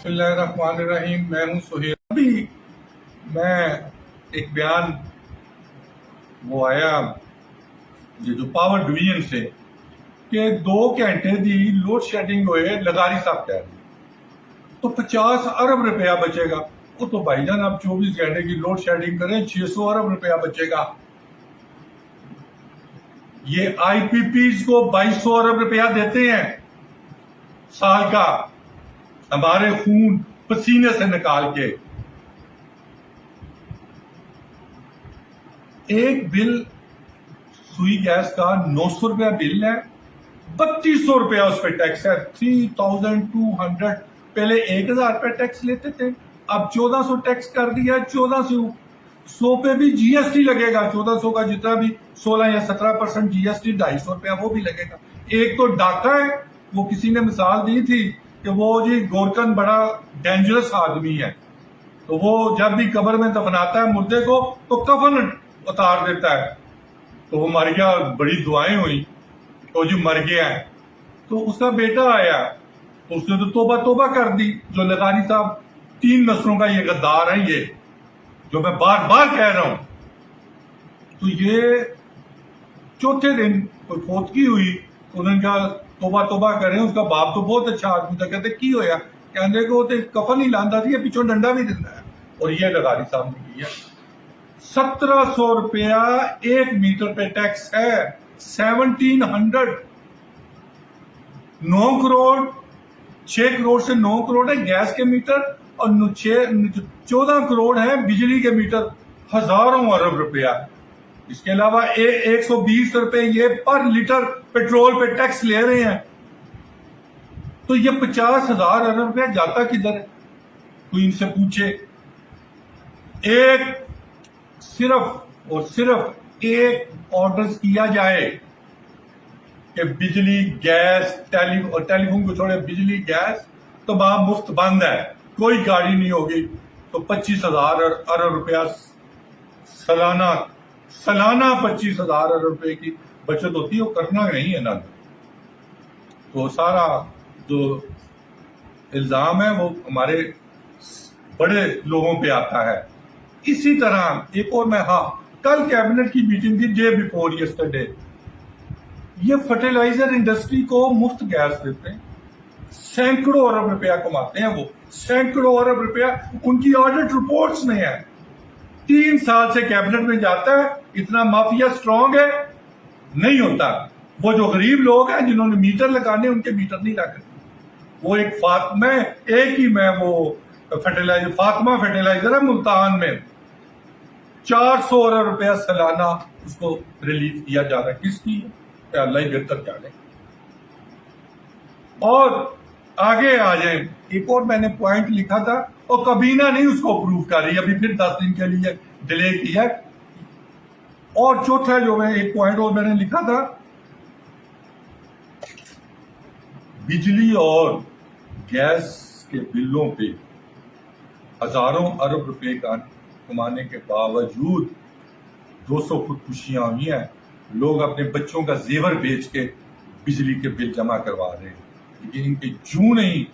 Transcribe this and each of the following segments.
बिस्मिल्लाहिर्रहमानिर्रहीम। मैं हूँ सुहेल। अभी मैं एक बयान वो आया ये जो पावर डिवीजन से कि 2 घंटे की लोड शेडिंग होए लगारी साहब कह रहे तो 50 अरब रुपया बचेगा। वो तो भाईजान आप 24 घंटे की लोड शेडिंग करें 600 अरब रुपया बचेगा। ये आईपीपीज को 2200 अरब रुपया देते हैं साल का, हमारे खून पसीने से निकाल के। एक बिल सुई गैस का 900 रुपया बिल है, 3200 रुपया उस पर टैक्स है। 3200 पहले 1000 रुपया टैक्स लेते थे, अब 1400 टैक्स कर दिया। 1400 पे भी जीएसटी लगेगा। 1400 का जितना भी 16 या 17% जीएसटी, 250 रुपया वो भी लगेगा। एक तो डाका है, वो किसी ने मिसाल दी थी कि वो जी गोरकन बड़ा डेंजरस आदमी है, तो वो जब भी कब्र में दफनाता है मुर्दे को तो कफन उतार देता है। तो वो मर गया, बड़ी दुआएं हुई तो जी मर गया है। तो उसका बेटा आया तो उसने तो तोबा तोबा कर दी। जो लगानी साहब 3 नस्लों का ये गद्दार है, ये जो मैं बार बार कह रहा हूं। तो ये चौथे दिन कोई फोतकी हुई तो उन्होंने कहा तोबा तोबा करें। उसका बाप तो बहुत अच्छा आदमी था, कहते की होया, कहते को तो कफन ही लांदा थी, पिछों डंडा भी दिंदा है। और ये लगारी साहब ने किया। 1700 रुपया 1 मीटर पे टैक्स है। 1700 9 करोड़ 6 करोड़ से 9 करोड़ है गैस के मीटर, और 14 करोड़ है बिजली के मीटर। हजारों अरब रुपया। इसके अलावा 120 रुपए ये पर लीटर पेट्रोल पे टैक्स ले रहे हैं। तो ये 50,000 अरब रुपया जाता किधर है? कोई इनसे पूछे। सिर्फ और सिर्फ एक ऑर्डर किया जाए कि बिजली गैस टेलीफोन को छोड़े बिजली गैस तो वहां मुफ्त बंद है, कोई गाड़ी नहीं होगी। तो 25,000 अरब रुपया सालाना 25,000 अरब रुपए की बचत होती है। वो करना नहीं है ना। तो सारा जो इल्जाम है वो हमारे बड़े लोगों पे आता है। इसी तरह एक और मैं कल कैबिनेट की मीटिंग थी, डे बिफोर यस्टरडे। ये फर्टिलाइजर इंडस्ट्री को मुफ्त गैस देते हैं, सैकड़ों अरब रुपया कमाते हैं वो, सैकड़ों अरब रुपया उनकी ऑडिट रिपोर्ट्स में है। 3 साल से कैबिनेट में जाता है। इतना माफिया स्ट्रांग है, नहीं होता। वो जो गरीब लोग हैं जिन्होंने मीटर लगाने, उनके मीटर नहीं लग रहे। वो एक फातिमा फर्टिलाइजर है मुल्तान में, 400 अरब रुपया सालाना उसको रिलीफ किया जा रहा है। किसकी? अल्लाह ही बेहतर जाने। और आगे आ जाए, एक और मैंने पॉइंट लिखा था और कबीना नहीं उसको अप्रूव कर रही, अभी फिर 10 दिन के लिए डिले किया। और चौथा जो है एक पॉइंट और मैंने लिखा था, बिजली और गैस के बिलों पे हजारों अरब रुपए का कमाने के बावजूद 200 खुदकुशियां हुई हैं। लोग अपने बच्चों का जेवर बेच के बिजली के बिल जमा करवा रहे हैं, लेकिन इनकी जूं नहीं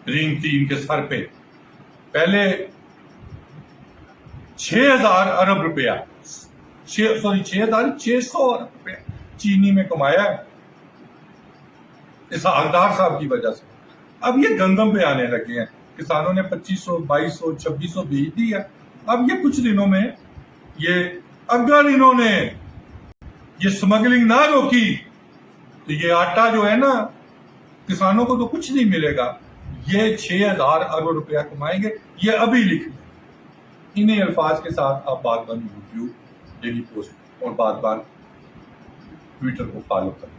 रेंगती इनके सर पे। पहले 6,000 अरब रुपया 600 अरब रुपया चीनी में कमाया इस हकदार साहब की वजह से। अब ये गंदम पे आने लगे हैं। किसानों ने 2500, 2200, 2600 बेच दिया। अब ये कुछ दिनों में ये, अगर इन्होंने ये स्मगलिंग ना रोकी तो ये आटा जो है ना, किसानों को तो कुछ नहीं मिलेगा। ये 6,000 अरब रुपया कमाएंगे। ये अभी लिख लें। इन्हीं अल्फाज के साथ आप बात यूट्यूब, डेली पोस्ट और बात ट्विटर को फॉलो करें।